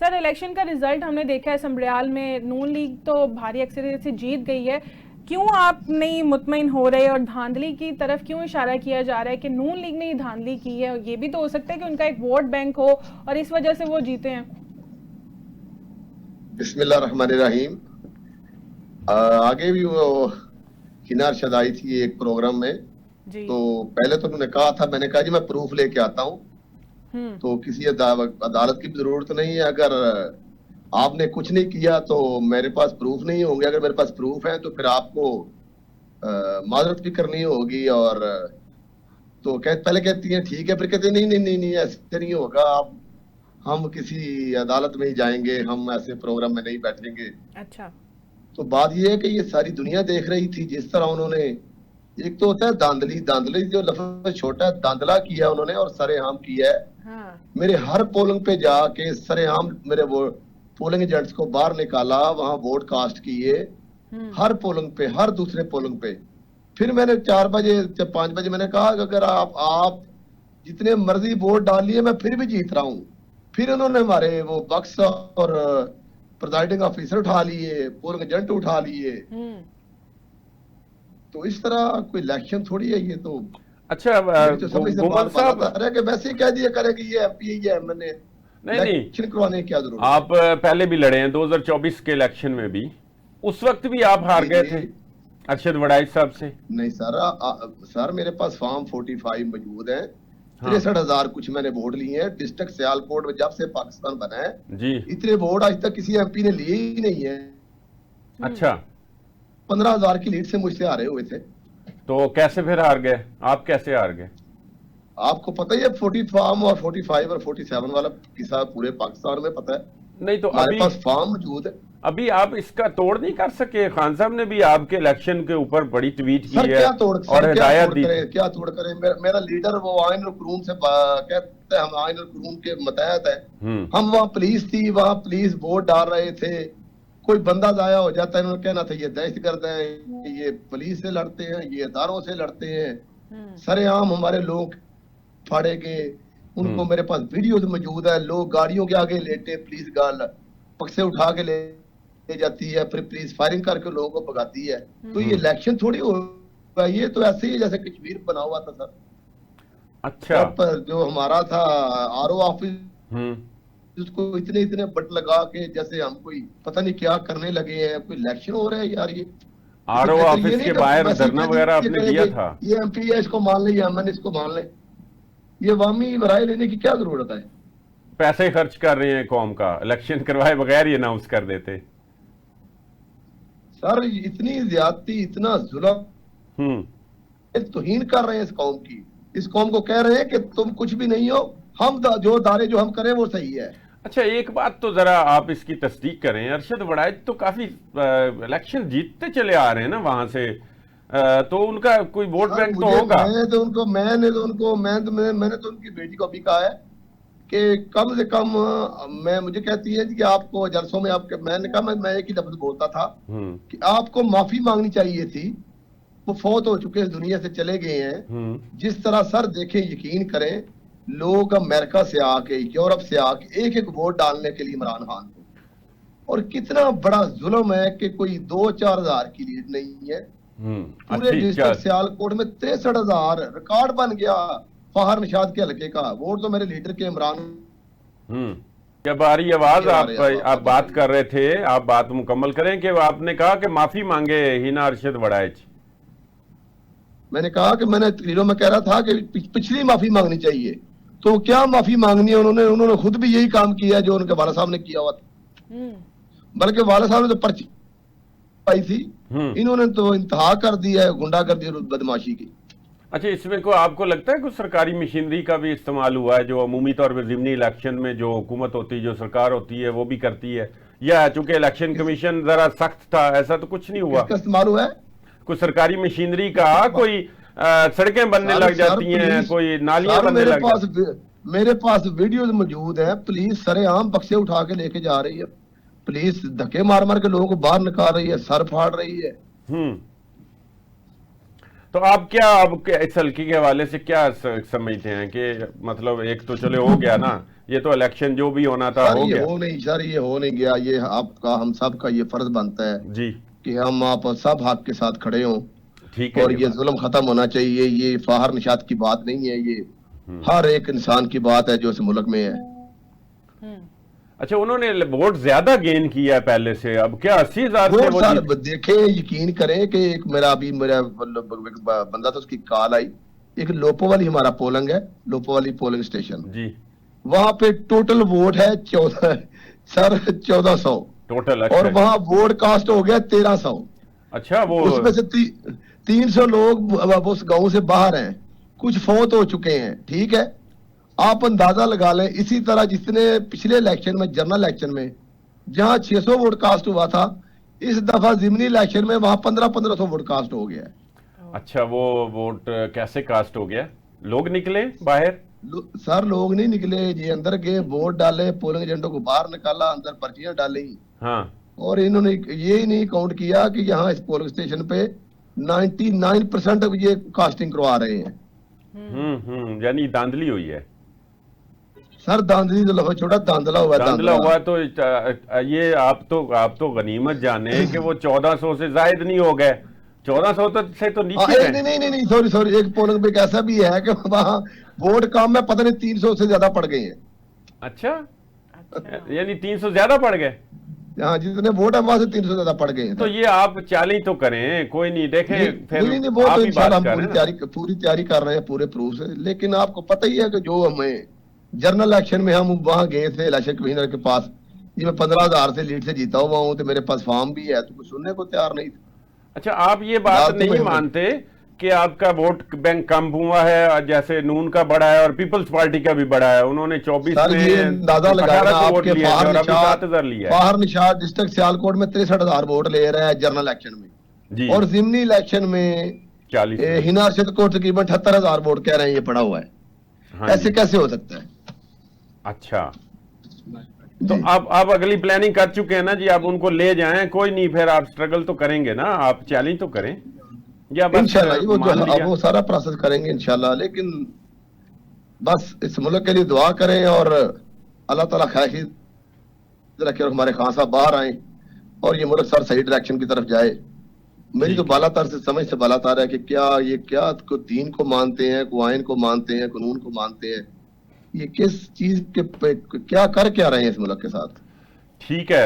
Sir election का result हमने देखा है, संब्रियाल में नून लीग तो भारी अक्सरियत से जीत गई है। क्यों आप नहीं मुतमईन हो रहे और धांधली की तरफ क्यों इशारा किया जा रहा है कि नून लीग ने धांधली की है? ये भी तो हो सकता है कि उनका एक वोट बैंक हो और इस वजह से वो जीते हैं। बिस्मिल्लाहिर्रहमानिर्रहीम। आगे भी वो हिना अरशद आई थी एक प्रोग्राम में, जी। तो पहले तो उन्होंने कहा था, मैंने कहा जी मैं प्रूफ लेके आता हूँ, तो किसी अदालत की भी जरूरत नहीं है। अगर आपने कुछ नहीं किया तो मेरे पास प्रूफ नहीं होंगे, अगर मेरे पास प्रूफ है तो फिर आपको माजरत भी करनी होगी। और तो पहले कहती है ठीक है, फिर कहते नहीं नहीं नहीं नहीं ऐसे नहीं होगा, आप हम किसी अदालत में ही जाएंगे, हम ऐसे प्रोग्राम में नहीं बैठेंगे। अच्छा। तो बात यह है कि ये सारी दुनिया देख रही थी जिस तरह उन्होंने, एक तो होता है धांधली, धांधली जो लफ्ज छोटा है, धांधला किया उन्होंने और सरेआम किया है। हाँ। मेरे हर पोलिंग पे जाके सरेआम मेरे वो पोलिंग एजेंट्स को बाहर निकाला, वहां वोट कास्ट किए, हर पोलिंग पे, हर दूसरे पोलिंग पे। फिर मैंने 4 बजे 5 बजे मैंने कहा कि अगर आप जितने मर्जी वोट डालिए मैं फिर भी जीत रहा हूँ। फिर उन्होंने हमारे वो बक्स और प्रिजाइडिंग ऑफिसर उठा लिए, पोलिंग एजेंट उठा लिए। तो इस तरह कोई इलेक्शन थोड़ी है ये तो। अच्छा तो समझ से गोमल साहब, कि वैसे ही कह दिया करे कि ये एमपी है, मैंने नहीं इलेक्शन करवाने की क्या जरूरत आप पहले भी लड़े हैं 2024 के इलेक्शन में भी, उस वक्त भी आप हार गए थे अरशद वड़ाई साहब से। नहीं सर, सर मेरे पास फॉर्म 45 मौजूद है, 63,000 कुछ मैंने वोट लिए हैं। डिस्ट्रिक्ट सियालकोट में जब से पाकिस्तान बना है जी, इतने वोट आज तक किसी एमपी ने लिए ही नहीं है। अच्छा, 15,000 की लीड से मुझसे हारे हुए थे। तो कैसे फिर हार गए आप, कैसे हार गए? आपको पता ही है 40 फॉर्म और 45 और 47 वाला किस्सा पूरे पाकिस्तान में पता है। नहीं तो हमारे पास फॉर्म मौजूद है। अभी आप इसका तोड़ नहीं कर सके? खान साहब ने भी आपके इलेक्शन के ऊपर बड़ी ट्वीट की है और हिदायत दी। क्या तोड़ करे? मेरा लीडर वो आइन और कानून से कहते हैं, हम आइन और कानून के मतहत है। हम वहाँ पुलिस थी, वहाँ पुलिस वोट डाल रहे थे, कोई बंदा जाया हो जाता है, इन्होंने कहना था ये दहशतगर्द है, ये पुलिस से लड़ते हैं, ये इदारों से लड़ते हैं। सरेआम हमारे लोग फाड़े गए। उनको मेरे पास वीडियो मौजूद है, लोग गाड़ियों के आगे लेटे, पुलिस गाल पक्से उठा के ले जाती है, फिर पुलिस फायरिंग करके लोगों को भगाती है। तो ये इलेक्शन थोड़ी होगा, ये तो ऐसे ही जैसे कश्मीर बना हुआ था सर। अच्छा, पर जो हमारा था आरओ ऑफिस, उसको इतने इतने बट लगा के जैसे हम कोई पता नहीं क्या करने लगे हैं, कोई इलेक्शन हो रहा है यार। ये आरओ ऑफिस के बाहर धरना वगैरह आपने दिया था। ये एमपी है, इसको मान ले, एमएन इसको मान ले, ये अवामी राय लेने की क्या जरूरत है? पैसे खर्च कर रहे हैं कौम का, इलेक्शन करवाए बगैर ही अनाउंस कर देते। सर इतनी ज्यादती, इतना जुल्म, तौहीन कर रहे हैं इस कौम की। इस कौम को कह रहे हैं कि तुम कुछ भी नहीं हो, हम जो दारे जो हम करें वो सही है। अच्छा, एक बात तो जरा आप इसकी तस्दीक करें, अरशद वड़ाई तो काफी इलेक्शन जीतते चले आ रहे हैं ना वहां से, तो उनका कोई वोट बैंक तो होगा। मैंने तो उनकी बेटी को भी कहा है कि कम से कम, मुझे कहती है कि आपको जलसों में आपके, मैंने कहा मैं एक ही लफ्ज बोलता था कि आपको माफी मांगनी चाहिए थी। वो फौत हो चुके, इस दुनिया से चले गए हैं। जिस तरह सर देखें, यकीन करें, लोग अमेरिका से आके, यूरोप से आके एक एक वोट डालने के लिए इमरान खान को, और कितना बड़ा जुल्म है कि कोई 2-4 हजार की लीड नहीं है। पूरे डिस्ट्रिक्ट सियालकोट में 63,000 रिकॉर्ड बन गया। फहर निशाद के हल्के का वोट तो मेरे लीडर के इमरान। जब आ रही आवाज, आप बात कर रहे थे, आप बात मुकम्मल करें कि आपने कहा कि माफी मांगे हिना अरशद वड़ाई। मैंने कहा कि मैंने तकरीरों में कह रहा था कि पिछली माफी मांगनी चाहिए, तो क्या माफी मांगनी है? उन्होंने खुद भी यही काम किया जो उनके वाला साहब ने किया हुआ था। बल्कि वाला साहब ने तो पर्ची पाई थी, इन्होंने तो इंतहा कर दिया है, गुंडागर्दी और बदमाशी की। अच्छा, इसमें को आपको लगता है कुछ सरकारी मशीनरी का भी इस्तेमाल हुआ है, जो अमूमी तौर पर ज़िमनी इलेक्शन में जो हुकूमत होती है, जो सरकार होती है, वो भी करती है? या चूंकि इलेक्शन कमीशन जरा सख्त था, ऐसा तो कुछ नहीं हुआ? किसका इस्तेमाल हुआ है? कुछ सरकारी मशीनरी का, कोई सड़कें बनने लग जाती हैं, कोई नालियां बनने लग जाती हैं। मेरे पास वीडियो मौजूद है, पुलिस सरेआम बक्से उठा के लेके जा रही है, पुलिस धक्के मार मार के लोगों को बाहर निकाल रही है, सर फाड़ रही है। तो आप क्या अब इस हल्के के हवाले से क्या समझते हैं कि मतलब एक तो चले हो गया ना, ये तो इलेक्शन जो भी होना था सर हो ये गया। हो नहीं, सर ये हो नहीं गया। ये आपका हम सब का ये फर्ज बनता है जी कि हम आप सब हक के साथ खड़े हों ठीक है और ये ये बात। जुल्म खत्म होना चाहिए। ये फाहर निशात की बात नहीं है, ये हर एक इंसान की बात है जो इस मुल्क में है। अच्छा, उन्होंने वोट ज्यादा गेन किया है पहले से, अब क्या 80,000 से वोट वो सर जीत। देखें, यकीन करें कि एक मेरा बंदा था, उसकी कॉल आई। एक लोपो वाली हमारा पोलिंग है, लोपो वाली पोलिंग स्टेशन, जी वहां पे टोटल वोट है 14 सर 1400, टोटल, और अच्छा। वहां वोट कास्ट हो गया 1300। अच्छा वो। उसमें से 300 लोग अब उस गांव से बाहर हैं, कुछ फौत हो चुके हैं। ठीक है, आप अंदाजा लगा लें। इसी तरह जितने पिछले इलेक्शन में, जनरल इलेक्शन में जहां 600 वोट कास्ट हुआ था, इस दफा जिमनी इलेक्शन में वहां 1500 वोट कास्ट हो गया है। अच्छा वो वोट कैसे कास्ट हो गया, लोग निकले बाहर। सर लोग नहीं निकले, ये अंदर गए, वोट डाले, पोलिंग एजेंटों को बाहर निकाला, अंदर पर्चियां डाली, हाँ। और इन्होंने ये ही नहीं काउंट किया कि यहाँ इस पोलिंग स्टेशन पे 99% ये कास्टिंग करवा रहे हैं। यानी धांधली हुई है। सर धांधली तो लफा छोटा, धांधला हुआ है, धांधला हुआ तो ये आप तो गनीमत जाने कि वो 1400 से जायद नहीं हो गए, 1400 से तो नीचे नहीं है। नहीं नहीं नहीं, सॉरी सॉरी, एक पोलिंग पे ऐसा भी है कि वहाँ वोट कम है, पता नहीं 300 से ज्यादा पड़ गए हैं। अच्छा, यानी 300 ज्यादा पड़ गए। हाँ, जितने वोट है वहां से 300 ज्यादा पड़ गए हैं। तो ये आप चैलेंज तो करें, कोई नहीं, देखें फिर नहीं नहीं, वो आप तो ही इंशाल्लाह बात हम करें ना। पूरी तैयारी कर रहे हैं, पूरे प्रूफ से। लेकिन आपको पता ही है कि जो हमें जनरल इलेक्शन में हम वहां गए थे इलेक्शन कमिश्नर के पास, ये मैं 15,000 से लीड से जीता हुआ हूँ, तो मेरे पास फॉर्म भी है, तो कुछ सुनने को तैयार नहीं था। अच्छा, आप ये बात अदालतों नहीं में मानते कि आपका वोट बैंक कम हुआ है, और जैसे नून का बढ़ा है और पीपल्स पार्टी का भी बढ़ा है, उन्होंने 24 सर ये में अंदाजा लगाना 1800 वोट आपके लिए थे और अभी 7,000 लिया है। बाहर निशार डिस्ट्रिक्ट सियालकोट में 63,000 वोट ले रहा है जनरल इलेक्शन में, जी और जिमनी इलेक्शन में 40। हिना अर्शद को तकरीबन 78,000 वोट कह रहे हैं ये पड़ा हुआ है। हाँ ऐसे जी। कैसे हो सकता है? अच्छा, तो आप अगली प्लानिंग कर चुके हैं ना जी, आप उनको ले जाएं, कोई नहीं, फिर आप स्ट्रगल तो करेंगे ना, आप चैलेंज तो करें, या बस इंशाल्लाह वो मान लिया। वो सारा प्रोसेस करेंगे इंशाल्लाह। लेकिन बस इस मुल्क के लिए दुआ करें और अल्लाह ताला ख्वाहिश रखे और हमारे खान साहब बाहर आए और ये मुल्क सर सही डायरेक्शन की तरफ जाए। मेरी तो बालातर से समझ से बालातर है कि क्या को दीन को मानते हैं, को आइन को मानते हैं, कानून को मानते हैं, ये किस चीज के क्या कर क्या रहे हैं इस मुल्क के साथ। ठीक है,